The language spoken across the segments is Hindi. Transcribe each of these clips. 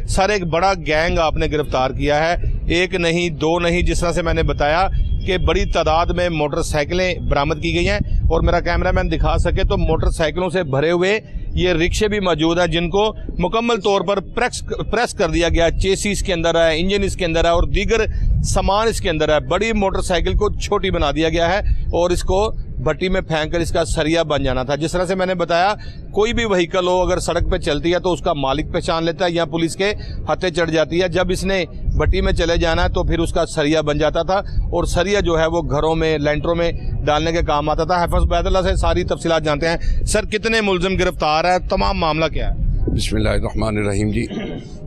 सर एक बड़ा गैंग आपने गिरफ्तार किया है, एक नहीं दो नहीं, जिस तरह से मैंने बताया कि बड़ी तादाद में मोटरसाइकिलें बरामद की गई हैं और मेरा कैमरामैन दिखा सके तो मोटरसाइकिलों से भरे हुए ये रिक्शे भी मौजूद हैं जिनको मुकम्मल तौर पर प्रेस कर दिया गया। चेसी इसके अंदर है, इंजन इसके अंदर है और दीगर सामान इसके अंदर है। बड़ी मोटरसाइकिल को छोटी बना दिया गया है और इसको भट्टी में फेंक कर इसका सरिया बन जाना था। जिस तरह से मैंने बताया, कोई भी व्हीकल हो अगर सड़क पे चलती है तो उसका मालिक पहचान लेता है या पुलिस के हत्थे चढ़ जाती है। जब इसने भट्टी में चले जाना है तो फिर उसका सरिया बन जाता था और सरिया जो है वो घरों में, लेंटरों में डालने के काम आता था। हफ़ज़ उबैदुल्लाह से सारी तफसीलात जानते हैं। सर कितने मुलजिम गिरफ्तार है, तमाम मामला क्या है? बिस्मिल्लाहिर्रहमानिर्रहीम जी,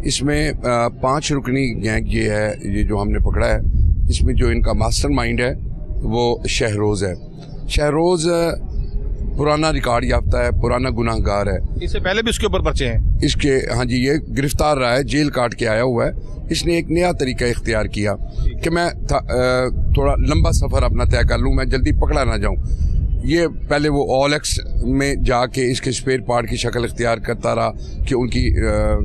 इसमें 5 रुकनी गैंग ये है, ये जो हमने पकड़ा है। इसमें जो इनका मास्टरमाइंड है वो शहरोज़ है। शहरोज़ पुराना रिकॉर्ड याफ्ता है, पुराना गुनाहगार है। इससे पहले भी उसके ऊपर पर्चे हैं इसके। हाँ जी, ये गिरफ्तार रहा है, जेल काट के आया हुआ है। इसने एक नया तरीका इख्तियार किया कि मैं थोड़ा लंबा सफ़र अपना तय कर लूँ, मैं जल्दी पकड़ा ना जाऊँ। ये पहले वो OLX में जाके इसके स्पेयर पार्ट की शक्ल इख्तियार करता रहा कि उनकी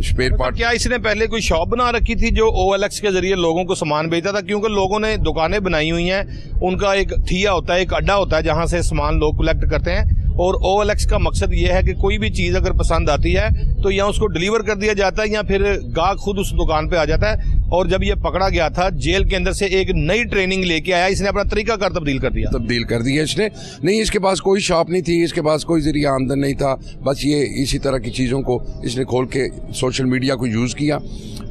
स्पेयर पार्ट। क्या इसने पहले कोई शॉप बना रखी थी जो OLX के जरिए लोगों को सामान बेचता था? क्योंकि लोगों ने दुकानें बनाई हुई हैं, उनका एक थिया होता है, एक अड्डा होता है जहां से सामान लोग कलेक्ट करते हैं और OLX का मकसद ये है कि कोई भी चीज़ अगर पसंद आती है तो या उसको डिलीवर कर दिया जाता है या फिर गाहक खुद उस दुकान पे आ जाता है। और जब ये पकड़ा गया था, जेल के अंदर से एक नई ट्रेनिंग लेके आया, इसने अपना तरीकाकार तब्दील कर दिया इसने। नहीं, इसके पास कोई शॉप नहीं थी, इसके पास कोई जरिया आमदन नहीं था, बस ये इसी तरह की चीज़ों को इसने खोल के सोशल मीडिया को यूज़ किया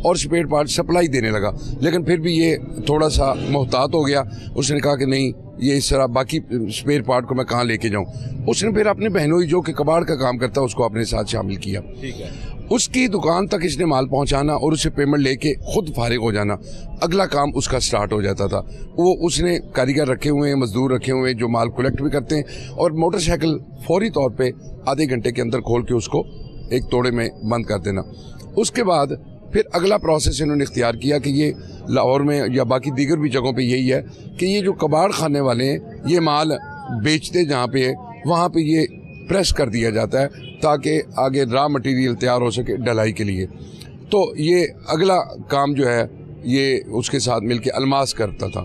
और स्पेयर पार्ट सप्लाई देने लगा। लेकिन फिर भी ये थोड़ा सा मोहतात हो गया। उसने कहा कि नहीं, ये इस तरह बाकी स्पेयर पार्ट को मैं कहाँ लेके जाऊँ। उसने फिर अपने बहनोई जो कि कबाड़ का काम करता है उसको अपने साथ शामिल किया। ठीक है। उसकी दुकान तक इसने माल पहुंचाना और उसे पेमेंट लेके खुद फारिग हो जाना, अगला काम उसका स्टार्ट हो जाता था। वो उसने कारीगर रखे हुए हैं, मजदूर रखे हुए हैं जो माल कलेक्ट भी करते हैं और मोटरसाइकिल फौरी तौर पे आधे घंटे के अंदर खोल के उसको एक तोड़े में बंद कर देना। उसके बाद फिर अगला प्रोसेस इन्होंने इख्तियार किया कि ये लाहौर में या बाकी दीगर भी जगहों पे यही है कि ये जो कबाड़ खाने वाले हैं ये माल बेचते जहाँ पे है वहाँ पे ये प्रेस कर दिया जाता है ताकि आगे रॉ मटेरियल तैयार हो सके ढलाई के लिए। तो ये अगला काम जो है ये उसके साथ मिलके अलमास करता था।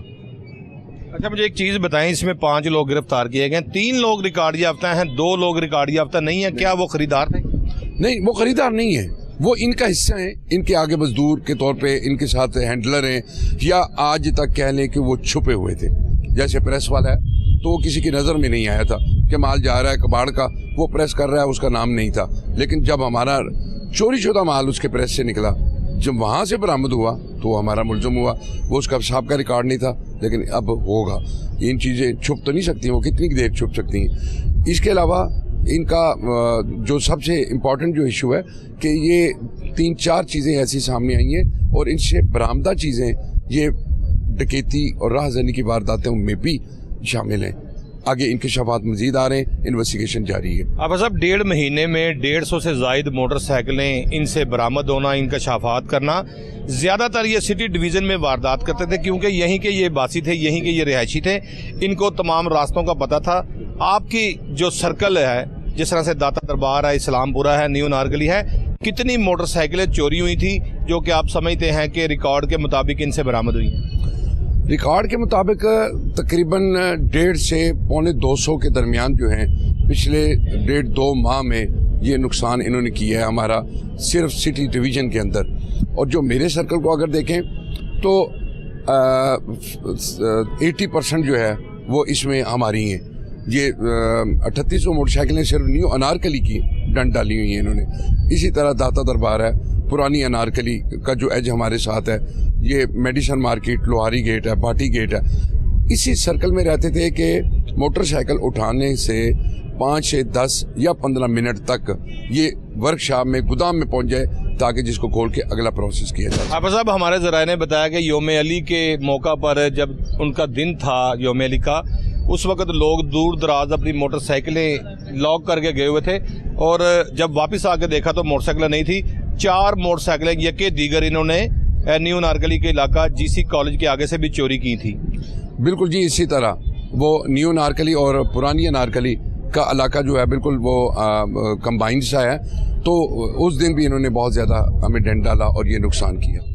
अच्छा, मुझे एक चीज़ बताएं, इसमें 5 लोग गिरफ्तार किए गए, 3 लोग रिकॉर्ड याफ्ता हैं, 2 लोग रिकॉर्ड याफ्ता नहीं है। क्या वो खरीदार थे? नहीं, वो खरीदार नहीं है, वो इनका हिस्सा है। इनके आगे मजदूर के तौर पे इनके साथ हैंडलर हैं या आज तक कह लें कि वो छुपे हुए थे। जैसे प्रेस वाला है तो वो किसी की नज़र में नहीं आया था कि माल जा रहा है कबाड़ का, वो प्रेस कर रहा है, उसका नाम नहीं था। लेकिन जब हमारा चोरी शुदा माल उसके प्रेस से निकला, जब वहाँ से बरामद हुआ तो हमारा मुलज़िम हुआ। वो उसका साहब का रिकॉर्ड नहीं था, लेकिन अब होगा। इन चीज़ें छुप तो नहीं सकती, वो कितनी देर छुप सकती हैं। इसके अलावा इनका जो सबसे इम्पॉर्टेंट जो इशू है कि ये 3-4 चीज़ें ऐसी सामने आई हैं और इनसे बरामदा चीज़ें ये डकैती और राहज़नी की वारदातों में भी शामिल हैं। आगे इनके शफात मजीद आ रहे हैं, इन्वेस्टिगेशन जारी है। अब साहब 1.5 महीने में 150 से ज़ायद मोटरसाइकिलें इनसे बरामद होना, इनका शफात करना। ज़्यादातर ये सिटी डिवीज़न में वारदात करते थे क्योंकि यहीं के ये बासी थे, यहीं के ये रिहायशी थे, इनको तमाम रास्तों का पता था। आपकी जो सर्कल है, जिस तरह से दाता दरबार है, इस्लामपुरा है, न्यू नारगली है, कितनी मोटरसाइकिलें चोरी हुई थी जो कि आप समझते हैं कि रिकॉर्ड के मुताबिक इनसे बरामद हुई हैं? रिकॉर्ड के मुताबिक तकरीबन 150 से 250 के दरमियान जो हैं पिछले 1.5-2 माह में ये नुकसान इन्होंने किया है हमारा सिर्फ सिटी डिवीज़न के अंदर। और जो मेरे सर्कल को अगर देखें तो 80% जो है वो इसमें हमारी हैं। ये 3800 मोटरसाइकिलें सिर्फ न्यू अनारकली की डंड डाली हुई हैं इन्होंने। इसी तरह दाता दरबार है, पुरानी अनारकली का जो एज हमारे साथ है, ये मेडिसन मार्केट, लोहारी गेट है, भाटी गेट है। इसी सर्कल में रहते थे कि मोटरसाइकिल उठाने से 5 से 10 या 15 मिनट तक ये वर्कशॉप में, गोदाम में पहुंच जाए ताकि जिसको खोल के अगला प्रोसेस किया जाए। आप साहब, हमारे ज़राए ने बताया कि योम अली के मौका पर जब उनका दिन था योम अली का, उस वक्त लोग दूर दराज अपनी मोटरसाइकिलें लॉक करके गए हुए थे और जब वापस आके देखा तो मोटरसाइकिलें नहीं थी। 4 मोटरसाइकिलें यके दीगर इन्होंने न्यू नारगली के इलाका GC कॉलेज के आगे से भी चोरी की थी। बिल्कुल जी, इसी तरह वो न्यू नारगली और पुरानी नारगली का इलाका जो है बिल्कुल वो कंबाइंड सा है तो उस दिन भी इन्होंने बहुत ज़्यादा हमें डेंट डाला और ये नुकसान किया।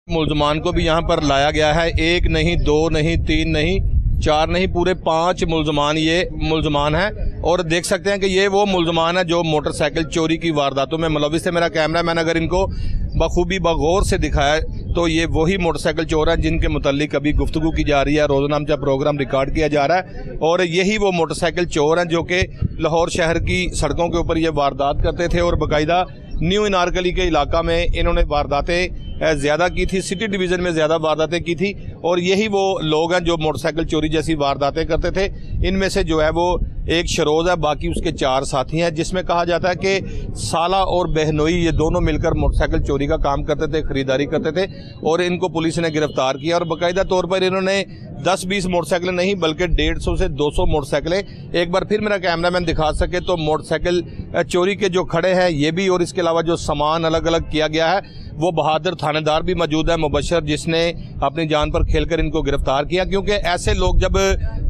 मुल्जमान को भी यहाँ पर लाया गया है। एक नहीं, दो नहीं, तीन नहीं, चार नहीं, पूरे 5 मुल्जमान हैं। और देख सकते हैं कि ये वो मुल्जमान है जो मोटरसाइकिल चोरी की वारदातों में मुलविस है। मेरा कैमरामैन अगर इनको बखूबी बगौर से दिखाया तो ये वही मोटरसाइकिल चोर हैं जिनके मुतालिक अभी गुफ्तगू की जा रही है, रोज़नामा प्रोग्राम रिकॉर्ड किया जा रहा है। और यही वो मोटरसाइकिल चोर हैं जो कि लाहौर शहर की सड़कों के ऊपर ये वारदात करते थे और बाकायदा न्यू इनारकली के इलाका में इन्होंने वारदातें ज़्यादा की थी, सिटी डिवीज़न में ज़्यादा वारदातें की थी। और यही वो लोग हैं जो मोटरसाइकिल चोरी जैसी वारदातें करते थे। इनमें से जो है वो एक शरोज़ है, बाकी उसके 4 साथी हैं, जिसमें कहा जाता है कि साला और बहनोई ये दोनों मिलकर मोटरसाइकिल चोरी का काम करते थे, ख़रीदारी करते थे। और इनको पुलिस ने गिरफ्तार किया और बाकायदा तौर पर इन्होंने 10-20 मोटरसाइकिलें नहीं बल्कि 150 से 200 मोटरसाइकिलें, एक बार फिर मेरा कैमरामैन दिखा सके तो मोटरसाइकिल चोरी के जो खड़े हैं ये भी, और इसके अलावा जो सामान अलग अलग किया गया है वो बहादुर थानेदार भी मौजूद है, मुबशर, जिसने अपनी जान पर खेलकर इनको गिरफ्तार किया। क्योंकि ऐसे लोग जब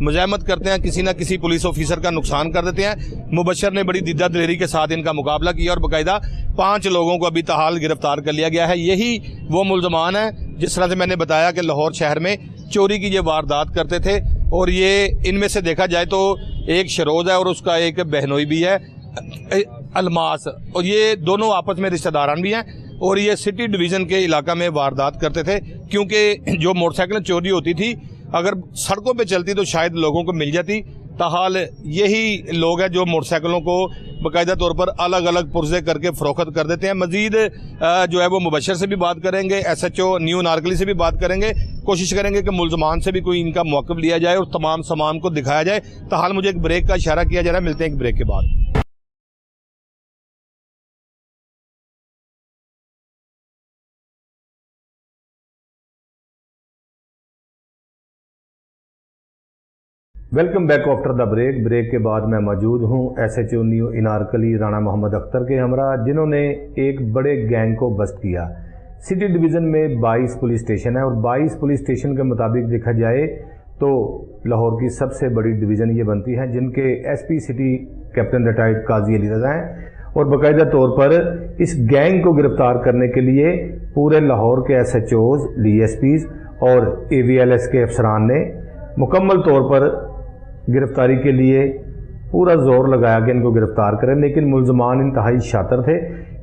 मुजाहमत करते हैं किसी न किसी पुलिस ऑफिसर का नुकसान कर देते हैं। मुबशर ने बड़ी दिद्दा दिलेरी के साथ इनका मुकाबला किया और बाकायदा 5 लोगों को अभी ताहाल गिरफ्तार कर लिया गया है। यही वो मुल्जमान है जिस तरह से मैंने बताया कि लाहौर शहर में चोरी की ये वारदात करते थे। और ये इनमें से देखा जाए तो एक शरोज़ है और उसका एक बहनोई भी है, अलमास, और ये दोनों आपस में रिश्तेदारान भी हैं। और ये सिटी डिवीज़न के इलाका में वारदात करते थे क्योंकि जो मोटरसाइकिलें चोरी होती थी अगर सड़कों पे चलती तो शायद लोगों को मिल जाती। ताहाल यही लोग हैं जो मोटरसाइकिलों को बाकायदा तौर पर अलग अलग पुर्जे करके फ़रोख्त कर देते हैं। मज़ीद जो है वो मुबशर से भी बात करेंगे, SHO न्यू नारकली से भी बात करेंगे, कोशिश करेंगे कि मुल्जमान से भी कोई इनका मौक़िफ़ लिया जाए और तमाम सामान को दिखाया जाए। ताहाल मुझे एक ब्रेक का इशारा किया जा रहा है, मिलते हैं एक ब्रेक के बाद। Welcome back after the break के बाद मैं मौजूद हूँ SHO न्यू इनारकली राणा मोहम्मद अख्तर के हमरा, जिन्होंने एक बड़े गैंग को बस्ट किया। सिटी डिवीज़न में 22 पुलिस स्टेशन है और 22 पुलिस स्टेशन के मुताबिक देखा जाए तो लाहौर की सबसे बड़ी डिवीज़न ये बनती है, जिनके SP सिटी कैप्टन रिटायर्ड काजी अली रज़ा हैं। और बाकायदा तौर पर इस गैंग को गिरफ्तार करने के लिए पूरे लाहौर के SHOs, DSPs और AVLS के अफसरान ने मुकम्मल तौर पर गिरफ्तारी के लिए पूरा जोर लगाया कि इनको गिरफ्तार करें। लेकिन मुल्जमान इंतहाई शातिर थे।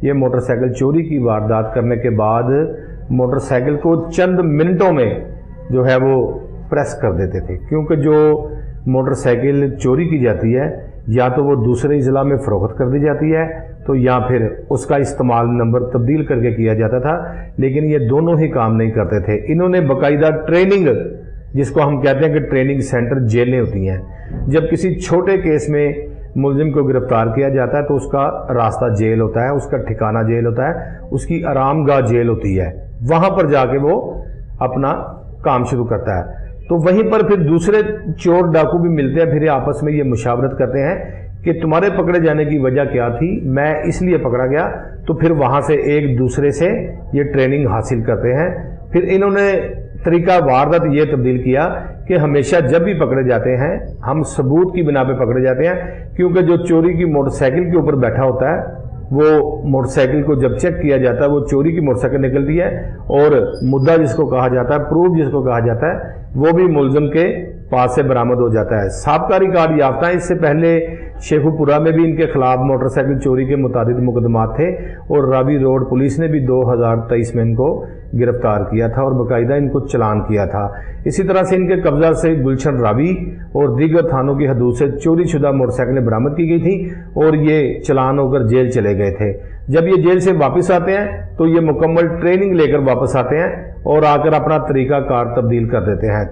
ये मोटरसाइकिल चोरी की वारदात करने के बाद मोटरसाइकिल को चंद मिनटों में जो है वो प्रेस कर देते थे, क्योंकि जो मोटरसाइकिल चोरी की जाती है या तो वो दूसरे ज़िला में फ़रोख्त कर दी जाती है तो या फिर उसका इस्तेमाल नंबर तब्दील करके किया जाता था। लेकिन ये दोनों ही काम नहीं करते थे। इन्होंने बाकायदा ट्रेनिंग, जिसको हम कहते हैं कि ट्रेनिंग सेंटर जेलें होती हैं, जब किसी छोटे केस में मुलजिम को गिरफ्तार किया जाता है तो उसका रास्ता जेल होता है, उसका ठिकाना जेल होता है, उसकी आरामगाह जेल होती है। वहाँ पर जाके वो अपना काम शुरू करता है। तो वहीं पर फिर दूसरे चोर डाकू भी मिलते हैं, फिर आपस में ये मुशावरत करते हैं कि तुम्हारे पकड़े जाने की वजह क्या थी, मैं इसलिए पकड़ा गया। तो फिर वहाँ से एक दूसरे से ये ट्रेनिंग हासिल करते हैं। फिर इन्होंने तरीका वारदात ये तब्दील किया कि हमेशा जब भी पकड़े जाते हैं हम सबूत की बिना पे पकड़े जाते हैं, क्योंकि जो चोरी की मोटरसाइकिल के ऊपर बैठा होता है वो मोटरसाइकिल को जब चेक किया जाता है वो चोरी की मोटरसाइकिल निकलती है और मुद्दा जिसको कहा जाता है, प्रूफ जिसको कहा जाता है, वो भी मुलजिम के पास से बरामद हो जाता है। साबका रिकॉर्ड याफ्ता है। इससे पहले शेखुपुरा में भी इनके खिलाफ मोटरसाइकिल चोरी के मुतादिद मुकदमात थे और रावी रोड पुलिस ने भी 2023 में इनको गिरफ्तार किया था और बाकायदा इनको चलान किया था। इसी तरह से इनके कब्जा से गुलशन रावी और दीगर थानों की हदूद से चोरी शुदा मोटरसाइकिलें बरामद की गई थी और ये चलान होकर जेल चले गए थे। जब ये जेल से वापस आते हैं तो ये मुकम्मल ट्रेनिंग लेकर वापस आते हैं और आकर अपना तरीका कार तब्दील कर देते हैं।